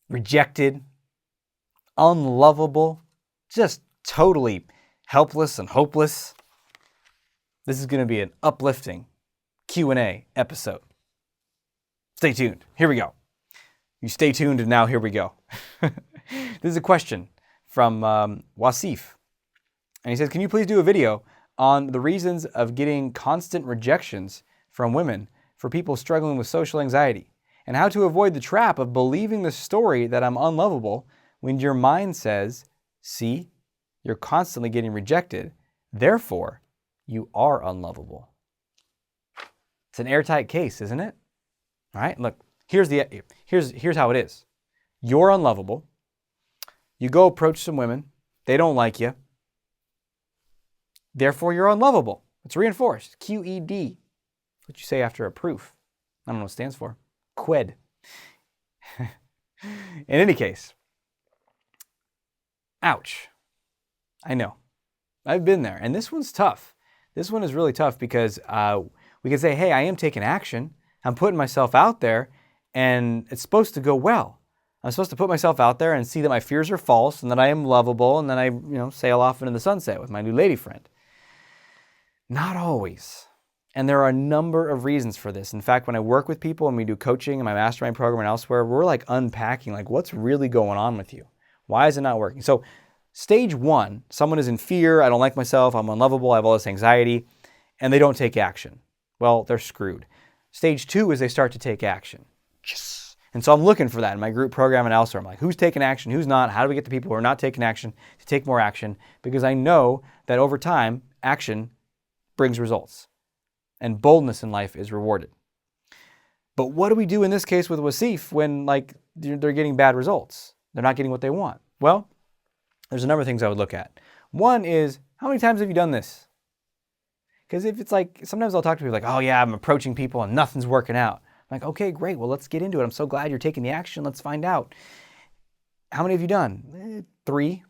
rejected, unlovable, just totally helpless and hopeless. This is going to be an uplifting Q&A episode. Stay tuned. Here we go. You stay tuned and now here we go. This is a question from Wasif. And he says, can you please do a video on the reasons of getting constant rejections from women for people struggling with social anxiety, and how to avoid the trap of believing the story that I'm unlovable when your mind says, see, you're constantly getting rejected, therefore you are unlovable. It's an airtight case, isn't it? All right, look, here's how it is. You're unlovable. You go approach some women. They don't like you. Therefore, you're unlovable. It's reinforced. QED. What you say after a proof. I don't know what it stands for. Qued. In any case. Ouch. I know. I've been there. And this one's tough. This one is really tough because we can say, hey, I am taking action. I'm putting myself out there, and it's supposed to go well. I'm supposed to put myself out there and see that my fears are false and that I am lovable, and then I sail off into the sunset with my new lady friend. Not always. And there are a number of reasons for this. In fact, when I work with people and we do coaching in my mastermind program and elsewhere, we're like unpacking like what's really going on with you. Why is it not working? So stage one, someone is in fear, I don't like myself, I'm unlovable, I have all this anxiety, and they don't take action. Well, they're screwed. Stage two is they start to take action. Yes. And so I'm looking for that in my group program and elsewhere. I'm like, who's taking action, who's not? How do we get the people who are not taking action to take more action? Because I know that over time, action brings results. And boldness in life is rewarded. But what do we do in this case with Wasif when they're getting bad results? They're not getting what they want. Well, there's a number of things I would look at. One is, how many times have you done this? Because if it's like, sometimes I'll talk to people like, oh yeah, I'm approaching people and nothing's working out. I'm like, okay, great. Well, let's get into it. I'm so glad you're taking the action. Let's find out. How many have you done? 3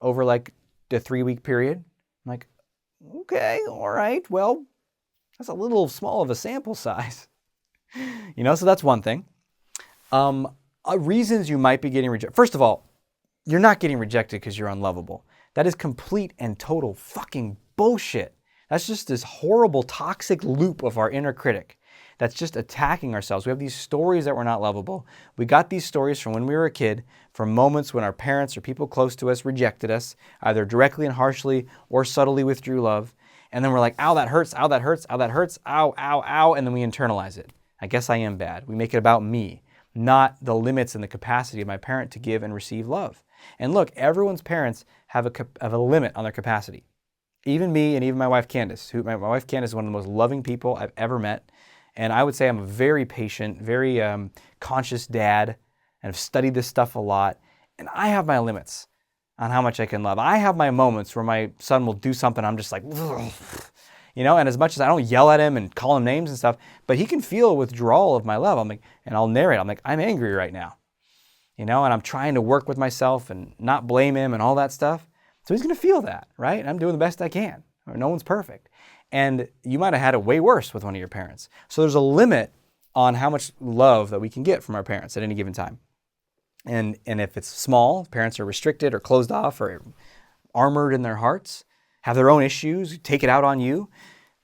over like the 3-week period. I'm like, okay, all right. Well, that's a little small of a sample size. So that's one thing. Reasons you might be getting rejected. First of all, you're not getting rejected because you're unlovable. That is complete and total fucking bullshit. That's just this horrible toxic loop of our inner critic that's just attacking ourselves. We have these stories that we're not lovable. We got these stories from when we were a kid, from moments when our parents or people close to us rejected us, either directly and harshly or subtly withdrew love. And then we're like, ow, that hurts, ow, that hurts, ow, that hurts, ow, ow, ow, and then we internalize it. I guess I am bad. We make it about me, not the limits and the capacity of my parent to give and receive love. And look, everyone's parents have a limit on their capacity. Even me and even my wife Candace, my wife Candace is one of the most loving people I've ever met. And I would say I'm a very patient, very conscious dad, and I've studied this stuff a lot. And I have my limits on how much I can love. I have my moments where my son will do something, I'm just like, ugh. And as much as I don't yell at him and call him names and stuff, but he can feel a withdrawal of my love. I'm like, and I'll narrate, I'm like, I'm angry right now. And I'm trying to work with myself and not blame him and all that stuff. So he's going to feel that, right? And I'm doing the best I can. No one's perfect. And you might have had it way worse with one of your parents. So there's a limit on how much love that we can get from our parents at any given time. And if it's small, parents are restricted or closed off or armored in their hearts, have their own issues, take it out on you,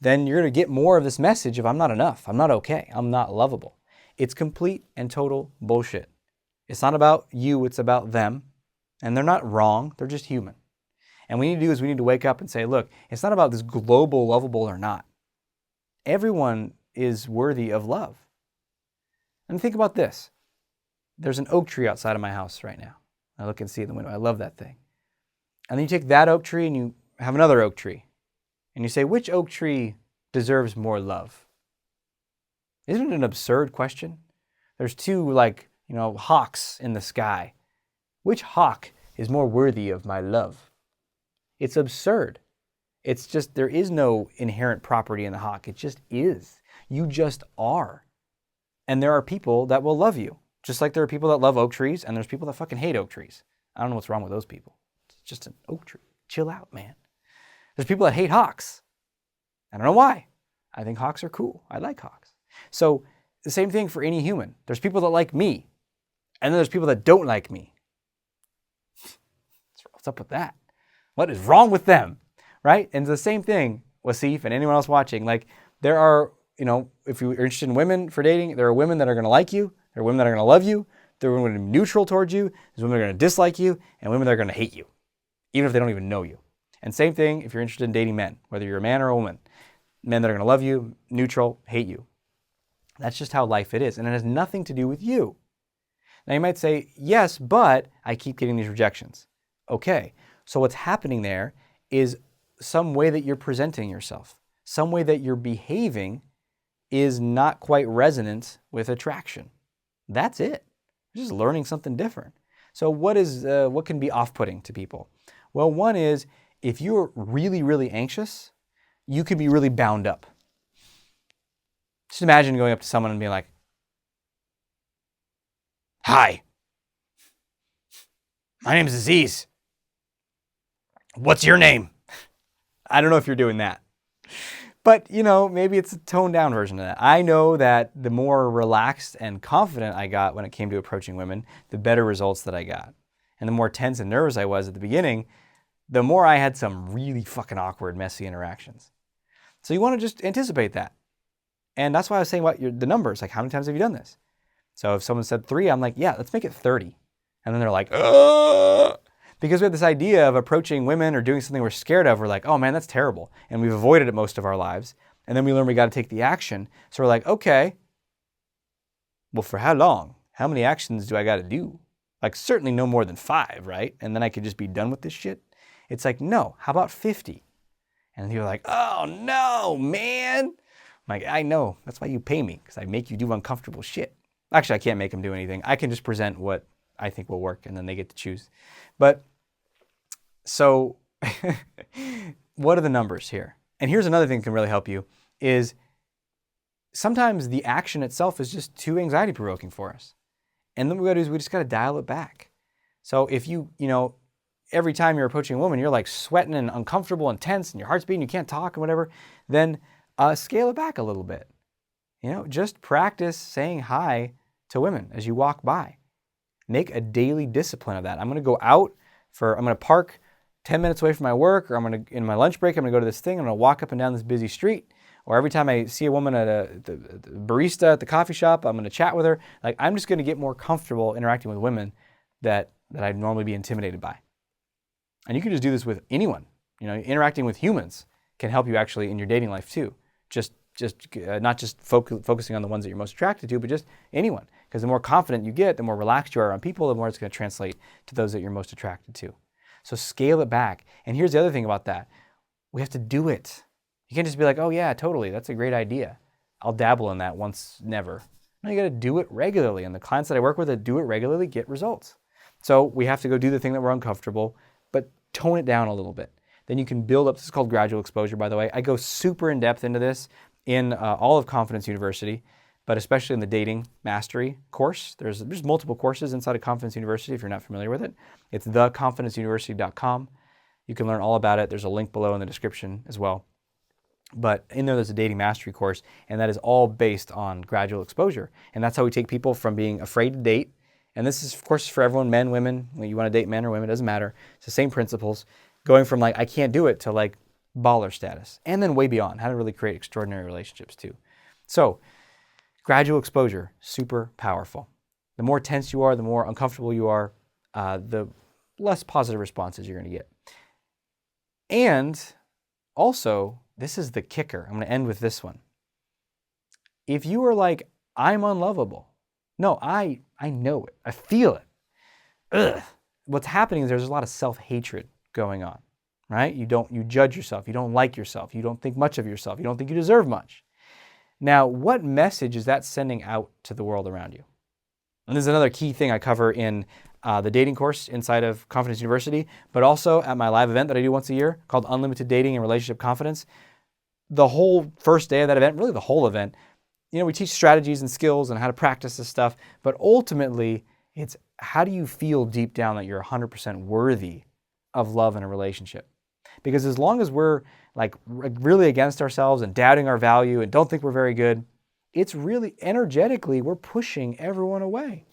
then you're going to get more of this message of I'm not enough, I'm not okay, I'm not lovable. It's complete and total bullshit. It's not about you, it's about them. And they're not wrong, they're just human. And what we need to do is we need to wake up and say, look, it's not about this global lovable or not. Everyone is worthy of love. And think about this. There's an oak tree outside of my house right now. I look and see it in the window. I love that thing. And then you take that oak tree and you have another oak tree. And you say, which oak tree deserves more love? Isn't it an absurd question? There's 2 hawks in the sky. Which hawk is more worthy of my love? It's absurd. It's just, there is no inherent property in the hawk. It just is. You just are. And there are people that will love you. Just like there are people that love oak trees and there's people that fucking hate oak trees. I don't know what's wrong with those people. It's just an oak tree. Chill out, man. There's people that hate hawks. I don't know why. I think hawks are cool. I like hawks. So the same thing for any human. There's people that like me. And then there's people that don't like me. What's up with that? What is wrong with them? Right? And it's the same thing, Wasif and anyone else watching. Like, there are, if you're interested in women for dating, there are women that are going to like you. There are women that are going to love you. There are women that are neutral towards you. There's women that are going to dislike you, and women that are going to hate you, even if they don't even know you. And same thing if you're interested in dating men, whether you're a man or a woman. Men that are going to love you, neutral, hate you. That's just how life it is. And it has nothing to do with you. Now you might say, yes, but I keep getting these rejections. Okay, so what's happening there is some way that you're presenting yourself, some way that you're behaving is not quite resonant with attraction. That's it. You're just learning something different. So what can be off-putting to people? Well, one is if you're really, really anxious, you could be really bound up. Just imagine going up to someone and being like, "Hi, my name is Aziz. What's your name?" I don't know if you're doing that. But, maybe it's a toned down version of that. I know that the more relaxed and confident I got when it came to approaching women, the better results that I got. And the more tense and nervous I was at the beginning, the more I had some really fucking awkward, messy interactions. So you want to just anticipate that. And that's why I was saying about the numbers, like how many times have you done this? So if someone said 3, I'm like, yeah, let's make it 30. And then they're like, ugh. Because we have this idea of approaching women or doing something we're scared of. We're like, oh man, that's terrible. And we've avoided it most of our lives. And then we learn we got to take the action. So we're like, okay, well, for how long? How many actions do I got to do? Like certainly no more than 5, right? And then I could just be done with this shit. It's like, no, how about 50? And you're like, oh no, man. I'm like, I know. That's why you pay me, because I make you do uncomfortable shit. Actually, I can't make them do anything. I can just present what I think will work, and then they get to choose. But so what are the numbers here? And here's another thing that can really help you is sometimes the action itself is just too anxiety provoking for us. And then what we got to do is we just got to dial it back. So if every time you're approaching a woman, you're like sweating and uncomfortable and tense and your heart's beating, you can't talk and whatever, then scale it back a little bit. Just practice saying hi to women as you walk by. Make a daily discipline of that. I'm going to go out I'm going to park 10 minutes away from my work, or in my lunch break, I'm going to go to this thing, I'm going to walk up and down this busy street, or every time I see a woman at the barista at the coffee shop, I'm going to chat with her. Like, I'm just going to get more comfortable interacting with women that I'd normally be intimidated by. And you can just do this with anyone. Interacting with humans can help you actually in your dating life too. Not just focusing on the ones that you're most attracted to, but just anyone. Because the more confident you get, the more relaxed you are around people, the more it's going to translate to those that you're most attracted to. So scale it back. And here's the other thing about that. We have to do it. You can't just be like, oh yeah, totally, that's a great idea. I'll dabble in that once, never. No, you got to do it regularly. And the clients that I work with that do it regularly get results. So we have to go do the thing that we're uncomfortable, but tone it down a little bit. Then you can build up. This is called Gradual Exposure, by the way. I go super in depth into this in all of Confidence University, but especially in the Dating Mastery course. There's multiple courses inside of Confidence University if you're not familiar with it. It's theconfidenceuniversity.com. You can learn all about it. There's a link below in the description as well. But in there's a Dating Mastery course, and that is all based on Gradual Exposure. And that's how we take people from being afraid to date. And this is, of course, for everyone, men, women. When you want to date men or women, it doesn't matter. It's the same principles. Going from like, I can't do it, to like baller status. And then way beyond, how to really create extraordinary relationships too. So, Gradual Exposure, super powerful. The more tense you are, the more uncomfortable you are, the less positive responses you're going to get. And also, this is the kicker. I'm going to end with this one. If you are like, I'm unlovable. No, I know it. I feel it. Ugh. What's happening is there's a lot of self-hatred going on, right? You judge yourself. You don't like yourself. You don't think much of yourself. You don't think you deserve much. Now, what message is that sending out to the world around you? And this is another key thing I cover in the dating course inside of Confidence University, but also at my live event that I do once a year called Unlimited Dating and Relationship Confidence. The whole first day of that event, really the whole event, we teach strategies and skills and how to practice this stuff, but ultimately it's how do you feel deep down that you're 100% worthy of love in a relationship? Because as long as we're like really against ourselves and doubting our value and don't think we're very good, it's really energetically, we're pushing everyone away.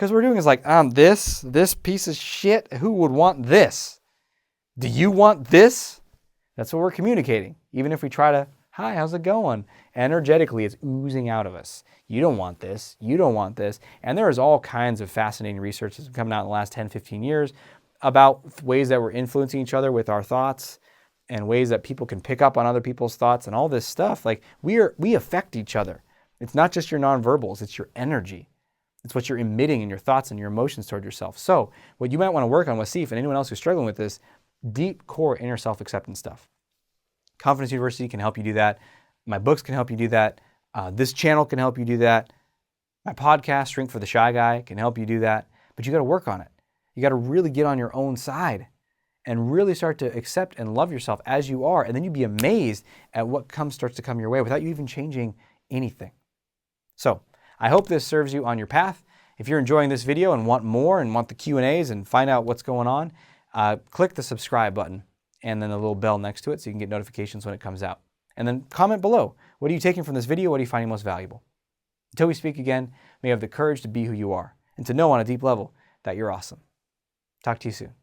Because we're doing is like, this piece of shit, who would want this? Do you want this? That's what we're communicating. Even if we try to, hi, how's it going? Energetically, it's oozing out of us. You don't want this. You don't want this. And there is all kinds of fascinating research that's coming out in the last 10, 15 years about ways that we're influencing each other with our thoughts and ways that people can pick up on other people's thoughts and all this stuff. Like we affect each other. It's not just your nonverbals, it's your energy. It's what you're emitting in your thoughts and your emotions toward yourself. So what you might want to work on, Wasif, and anyone else who's struggling with this, deep core inner self-acceptance stuff. Confidence University can help you do that. My books can help you do that. This channel can help you do that. My podcast, Shrink for the Shy Guy, can help you do that. But you got to work on it. You got to really get on your own side and really start to accept and love yourself as you are. And then you'd be amazed at what starts to come your way without you even changing anything. So I hope this serves you on your path. If you're enjoying this video and want more and want the Q&As and find out what's going on, click the subscribe button and then the little bell next to it so you can get notifications when it comes out. And then comment below. What are you taking from this video? What are you finding most valuable? Until we speak again, may you have the courage to be who you are and to know on a deep level that you're awesome. Talk to you soon.